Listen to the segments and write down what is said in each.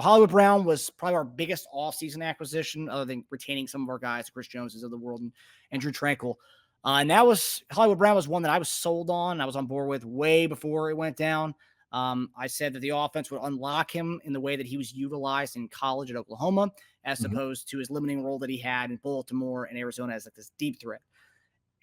Hollywood Brown was probably our biggest offseason acquisition, other than retaining some of our guys, Chris Joneses of the world and Drew Tranquil. And that was Hollywood Brown was one that I was sold on. I was on board with way before it went down. I said that the offense would unlock him in the way that he was utilized in college at Oklahoma, as opposed to his limiting role that he had in Baltimore and Arizona as like this deep threat.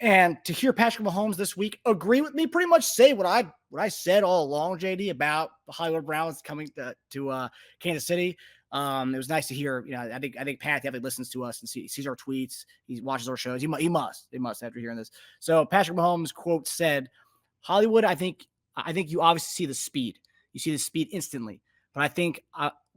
And to hear Patrick Mahomes this week agree with me, pretty much say what I said all along, JD, about the Hollywood Browns coming to Kansas City. It was nice to hear. I think Pat definitely listens to us and sees our tweets. He watches our shows. He must after hearing this. So Patrick Mahomes quote said, "Hollywood, I think you obviously see the speed. You see the speed instantly. But I think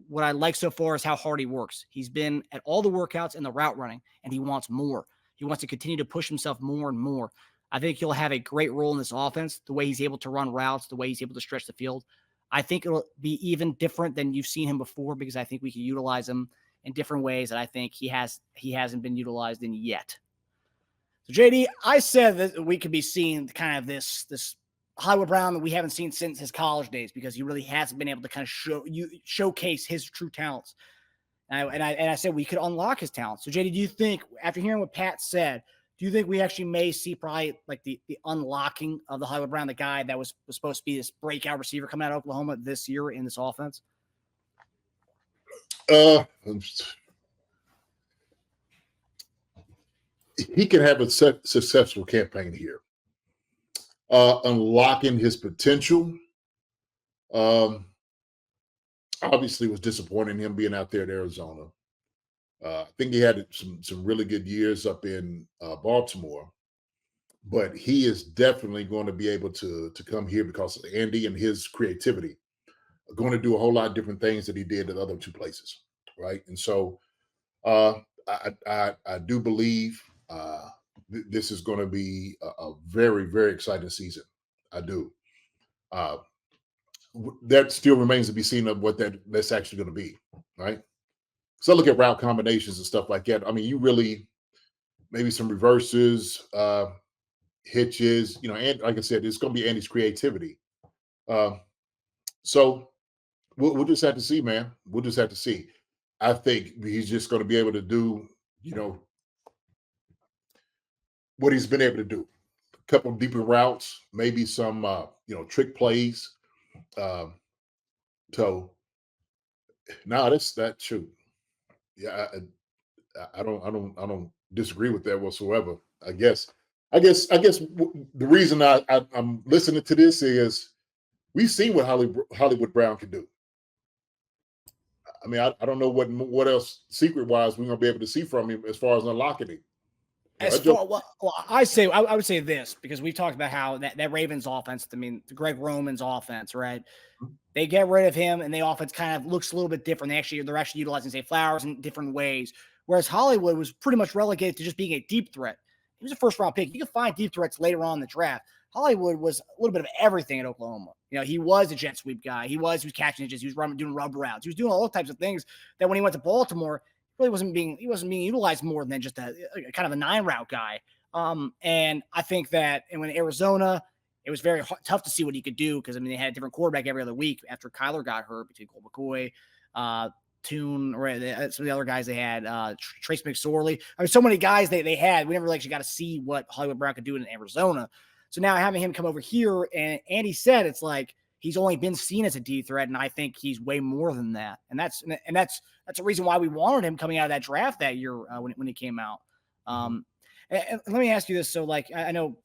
what I like so far is how hard he works. He's been at all the workouts and the route running, and he wants more. He wants to continue to push himself more and more. I think he'll have a great role in this offense, the way he's able to run routes, the way he's able to stretch the field. I think it'll be even different than you've seen him before, because I think we can utilize him in different ways that I think he hasn't been utilized in yet." So JD, I said that we could be seeing kind of this Hollywood Brown that we haven't seen since his college days, because he really hasn't been able to kind of showcase his true talents. And I said we could unlock his talent. So JD, do you think, after hearing what Pat said, do you think we actually may see probably like the unlocking of the Hollywood Brown, the guy that was supposed to be this breakout receiver coming out of Oklahoma this year in this offense? He can have a successful campaign here. Unlocking his potential. Obviously, was disappointing him being out there in Arizona. I think he had some really good years up in Baltimore, but he is definitely going to be able to come here because of Andy and his creativity. Going to do a whole lot of different things that he did at the other two places, right? And so I do believe this is going to be a very, very exciting season. I do. That still remains to be seen of what that's actually going to be, right? So look at route combinations and stuff like that. I mean, you really maybe some reverses, hitches, and like I said, it's going to be Andy's creativity. So we'll just have to see, man. We'll just have to see. I think he's just going to be able to do, what he's been able to do. A couple of deeper routes, maybe some, trick plays. So now that's true. Yeah, I don't disagree with that whatsoever. I guess the reason I'm listening to this is we've seen what Hollywood Brown can do. I mean, I don't know what else secret wise we're gonna be able to see from him as far as unlocking him. I would say this, because we talked about how that Ravens offense, I mean, the Greg Roman's offense, right? They get rid of him and the offense kind of looks a little bit different. They're actually utilizing, say, Flowers in different ways. Whereas Hollywood was pretty much relegated to just being a deep threat. He was a first round pick. You can find deep threats later on in the draft. Hollywood was a little bit of everything at Oklahoma. He was a jet sweep guy. He was catching edges. He was doing rub routes. He was doing all types of things that when he went to Baltimore, really wasn't being utilized more than just a kind of a 9-route guy. And I think that, and when Arizona, it was very tough to see what he could do, because they had a different quarterback every other week after Kyler got hurt, between Colt McCoy, Toon, or some of the other guys they had, Trace McSorley. I mean, so many guys they had. We never really actually got to see what Hollywood Brown could do in Arizona. So now having him come over here, and Andy said it's like he's only been seen as a deep threat, and I think he's way more than that. And that's a reason why we wanted him coming out of that draft that year when he came out. And let me ask you this. So, like, I know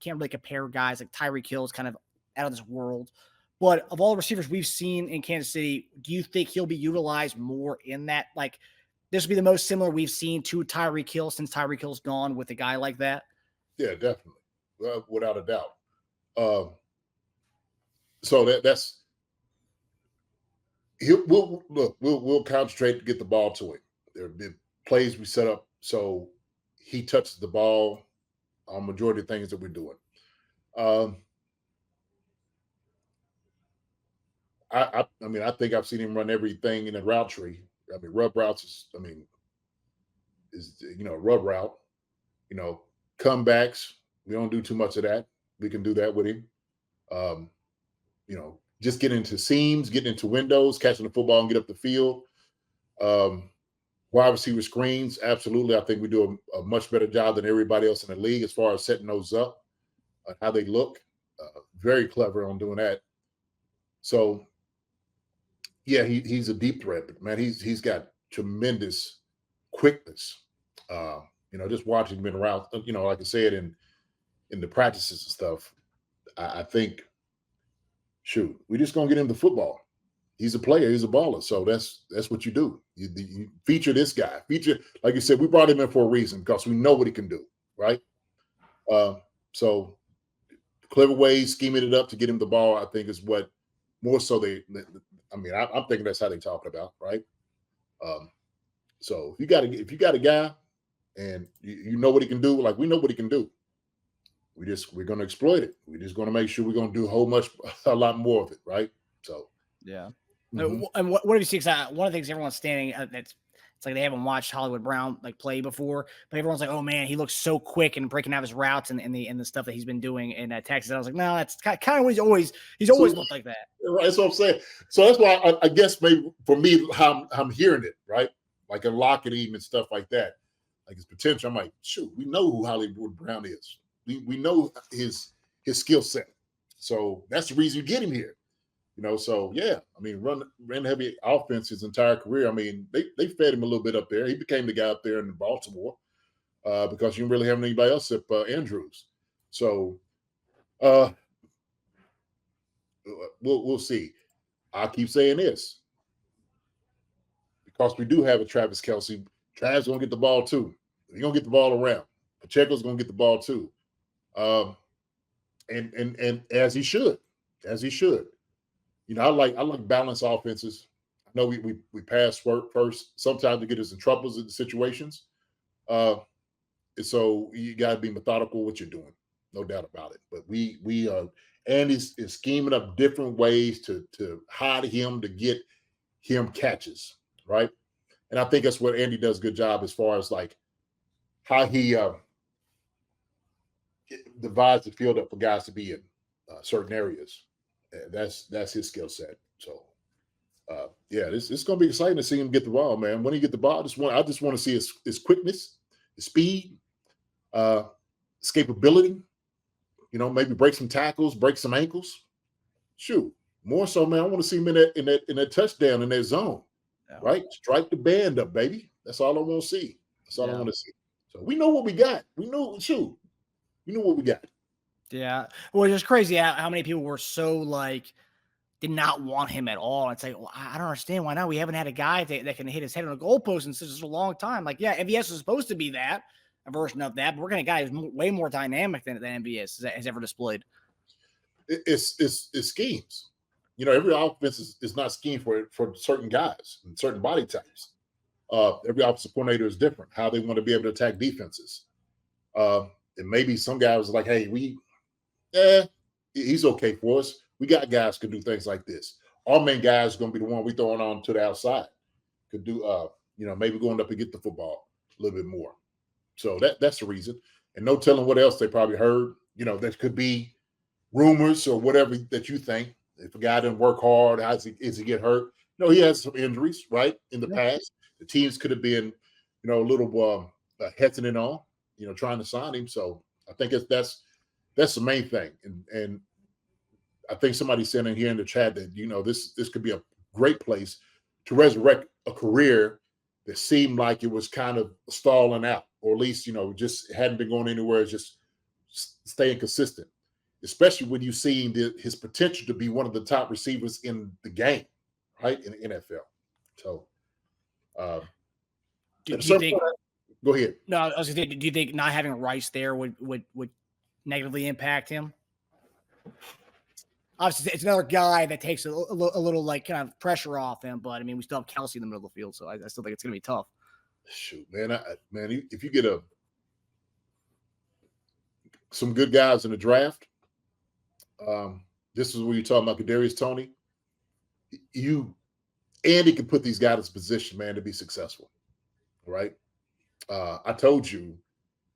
can't really compare guys like Tyreek Hill is kind of out of this world, but of all the receivers we've seen in Kansas City, do you think he'll be utilized more in that? Like, this will be the most similar we've seen to Tyreek Hill since Tyreek Hill's gone, with a guy like that? Yeah, definitely. Without a doubt. So that's we'll concentrate to get the ball to him. There have been plays we set up so he touches the ball on majority of things that we're doing. I think I've seen him run everything in a route tree. I mean, rub routes is rub route. Comebacks, we don't do too much of that. We can do that with him. just getting into seams, getting into windows, catching the football and get up the field. Wide receiver screens, absolutely. I think we do a much better job than everybody else in the league as far as setting those up, how they look. Very clever on doing that. So, yeah, he's a deep threat, but man, he's got tremendous quickness. Just watching him around, like I said, in the practices and stuff, I think, shoot, we're just gonna get him the football. He's a player. He's a baller. So that's what you do. You feature this guy. Feature, like you said, we brought him in for a reason because we know what he can do, right? So clever ways, scheming it up to get him the ball, I think is what more so I'm thinking that's how they talk about, right? So if you got a guy and you know what he can do, like we know what he can do. We're going to exploit it. We're just going to make sure we're going to do a lot more of it, right? So yeah. Mm-hmm. And what have you seen? One of the things everyone's standing it's like they haven't watched Hollywood Brown like play before, but everyone's like, "Oh man, he looks so quick and breaking out his routes and the stuff that he's been doing in Texas." And I was like, "No, that's kind of what he's always looked like that." Right, that's what I'm saying. So that's why I guess maybe for me, how I'm hearing it, right? Like unlocking him and stuff like that, like his potential. I'm like, shoot, we know who Hollywood Brown is. We know his skill set. So that's the reason you get him here. So yeah, I mean, ran heavy offense his entire career. I mean, they fed him a little bit up there. He became the guy up there in Baltimore because you didn't really have anybody else except Andrews. So we'll see. I'll keep saying this because we do have a Travis Kelce. Travis gonna get the ball too. He's gonna get the ball around. Pacheco's gonna get the ball too, and as he should. I like balanced offenses. I know we pass first. Sometimes we get us in troubles in situations. So you got to be methodical what you're doing, no doubt about it. But we Andy's is scheming up different ways to hide him to get him catches, right? And I think that's what Andy does a good job as far as like how he divides the field up for guys to be in certain areas. That's his skill set. So, it's going to be exciting to see him get the ball, man. When he get the ball, I just want to see his quickness, his speed, escapability. Maybe break some tackles, break some ankles. Shoot, more so, man. I want to see him in that touchdown in that zone, right? Strike the band up, baby. That's all I want to see. That's all I want to see. So we know what we got. We know what we got. Yeah. Well, it's just crazy how many people were so did not want him at all. It's like, well, I don't understand why not. We haven't had a guy that can hit his head on a goalpost in such a long time. Like, yeah, MVS is supposed to be a version of that, but we're going to get a guy who's way more dynamic than MVS has ever displayed. It's schemes. Every offense is not schemed for certain guys and certain body types. Every offensive coordinator is different, how they want to be able to attack defenses. And maybe some guys was like, hey, he's okay for us. We got guys who can do things like this. Our main guy is going to be the one we throwing on to the outside. Could do, maybe going up and get the football a little bit more. So that's the reason. And no telling what else they probably heard. There could be rumors or whatever that you think. If a guy didn't work hard, is he get hurt? No, he has some injuries, right, in the past. The teams could have been, a little hesitant on, trying to sign him. So I think that's the main thing. And I think somebody said in here in the chat that, this could be a great place to resurrect a career that seemed like it was kind of stalling out, or at least, just hadn't been going anywhere, just staying consistent, especially when you've seen his potential to be one of the top receivers in the game, right, in the NFL. So, do you think? Go ahead. No, I was going to say, do you think not having Rice there would negatively impact him? Obviously, it's another guy that takes a little kind of pressure off him, but I mean, we still have Kelce in the middle of the field, so I still think it's going to be tough. Shoot, man, if you get some good guys in the draft, this is where you're talking about Kadarius Toney. Andy can put these guys in position, man, to be successful, right? I told you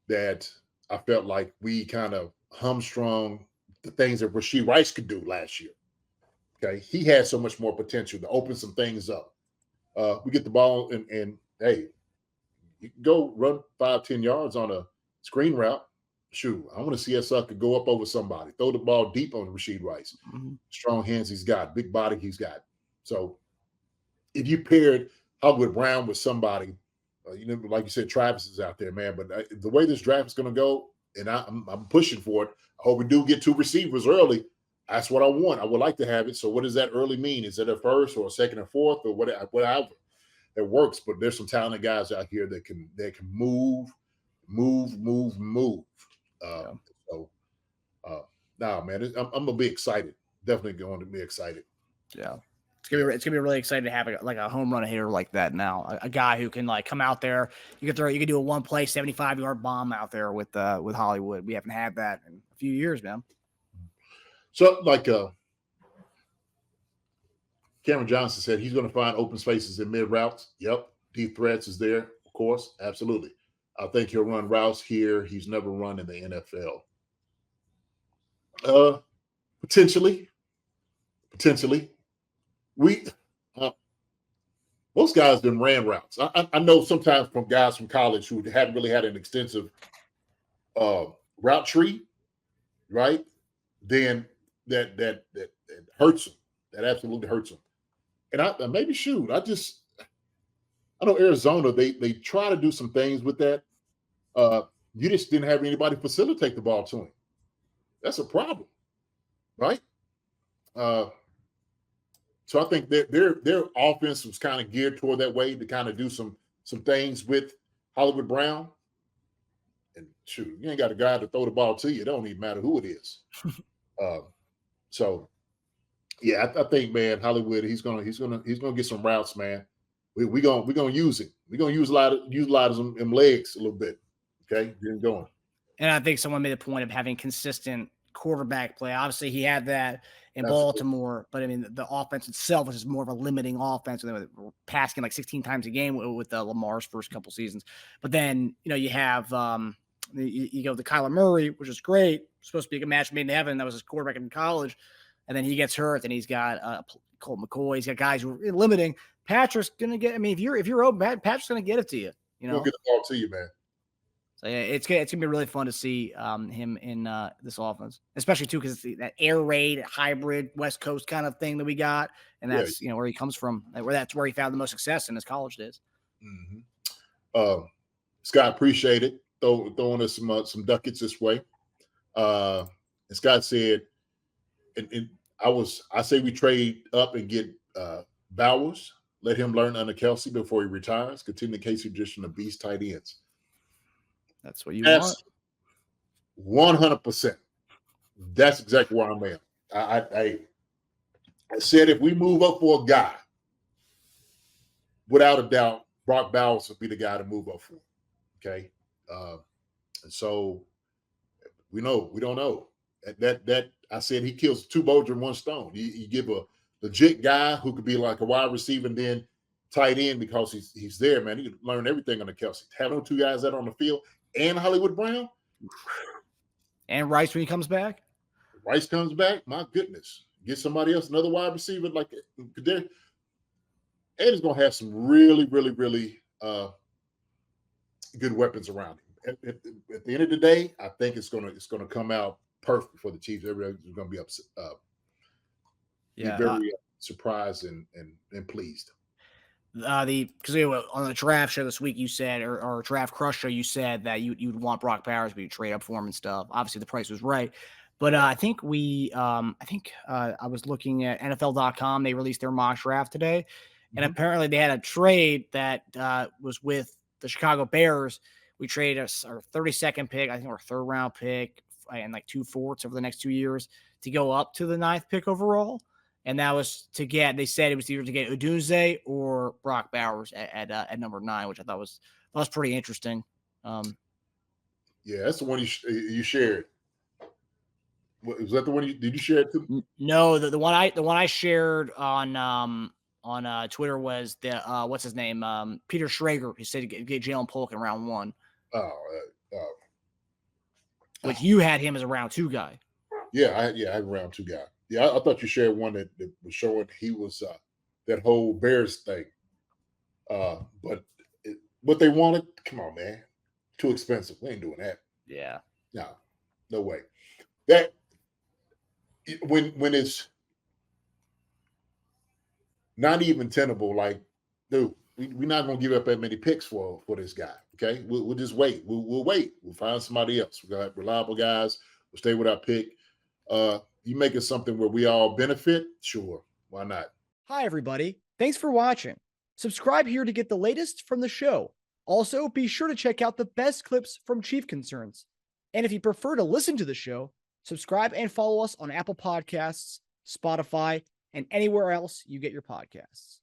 that I felt like we kind of humstrung the things that Rashee Rice could do last year. Okay, he has so much more potential to open some things up. We get the ball, and hey, you can go run 5-10 yards on a screen route. Shoot, I want to see that sucker go up over somebody, throw the ball deep on Rashid Rice. Mm-hmm. Strong hands he's got, big body he's got. So if you paired Hollywood Brown with somebody, like you said, Travis is out there, man. But the way this draft is going to go, and I'm pushing for it. I hope we do get 2 receivers early. That's what I want. I would like to have it. So what does that early mean? Is it a first or a second or fourth or whatever? It works, but there's some talented guys out here that can move. So, nah, man, I'm gonna be excited. Definitely going to be excited. Yeah, it's gonna be really exciting to have a home run hitter like that now. A guy who can come out there. You can do a one play 75-yard bomb out there with Hollywood. We haven't had that in a few years, man. So Cameron Johnson said he's going to find open spaces in mid routes. Yep. Deep threats is there, of course. Absolutely. I think he'll run routes here he's never run in the NFL. Potentially. Most guys done ran routes. I know sometimes from guys from college who hadn't really had an extensive route tree, right? Then that hurts them. That absolutely hurts them. And I know Arizona, they try to do some things with that. You just didn't have anybody facilitate the ball to him. That's a problem, right? So I think their offense was kind of geared toward that way to kind of do some things with Hollywood Brown. And shoot, you ain't got a guy to throw the ball to you. It don't even matter who it is. So yeah, I think, man, Hollywood, he's gonna get some routes, man. We gonna use it. We're gonna use a lot of them legs a little bit. Okay, get him going. And I think someone made a point of having consistent quarterback play. Obviously, he had that in Baltimore, but I mean, the offense itself was just more of a limiting offense. They were passing 16 times a game with Lamar's first couple seasons. But then you have you go to Kyler Murray, which is great. Supposed to be a match made in heaven. That was his quarterback in college. And then he gets hurt, and he's got Colt McCoy. He's got guys who are limiting. Patrick's gonna get. I mean, if you're open, Patrick's gonna get it to you. He'll get the ball to you, man. So yeah, it's gonna be really fun to see him in this offense, especially too because it's that air raid hybrid West Coast kind of thing that we got, and that's where he comes from. That's where he found the most success in his college days. Mm-hmm. Scott, appreciate it. Throwing us some ducats this way. And Scott said, and I say we trade up and get Bowers. Let him learn under Kelsey before he retires. Continue the Casey tradition of beast tight ends. That's what you want. 100%. That's exactly where I'm at. I said if we move up for a guy, without a doubt, Brock Bowers would be the guy to move up for. Okay, and so we don't know that I said he kills 2 birds with 1 stone. You give a legit guy who could be like a wide receiver and then tight end because he's there, man. He could learn everything under Kelsey. Having 2 guys that are on the field and Hollywood Brown and Rice when he comes back. Rice comes back. My goodness, get somebody else, another wide receiver like Ed is gonna have some really, really, really good weapons around him. At the end of the day, I think it's gonna come out perfect for the Chiefs. Everybody's gonna be upset. Be very surprised and pleased. Because on the draft show this week, you said, or draft crush show, you said that you'd want Brock Bowers, but you trade up for him and stuff. Obviously, the price was right, but I think I was looking at NFL.com. They released their mock draft today, and apparently they had a trade that was with the Chicago Bears. We traded our 32nd pick, I think our 3rd round pick, and 2 fourths over the next 2 years to go up to the 9th pick overall. And that was they said it was either to get Odunze or Brock Bowers at number 9, which I thought was pretty interesting. Yeah, that's the one you shared. Was that the one did you share it too? No, the one I shared on Twitter was the what's his name? Peter Schrager. He said get Jalen Polk in round 1. Which you had him as a round 2 guy. Yeah, I had a round 2 guy. Yeah, I thought you shared one that was showing he was that whole Bears thing. But what they wanted, come on, man, too expensive. We ain't doing that. Yeah. No, no way. That when it's not even tenable, like, dude, we're not gonna give up that many picks for this guy. Okay, we'll just wait. We'll wait. We'll find somebody else. We got reliable guys. We'll stay with our pick. You make it something where we all benefit. Sure, why not? Hi, everybody. Thanks for watching. Subscribe here to get the latest from the show. Also, be sure to check out the best clips from Chief Concerns. And if you prefer to listen to the show, subscribe and follow us on Apple Podcasts, Spotify, and anywhere else you get your podcasts.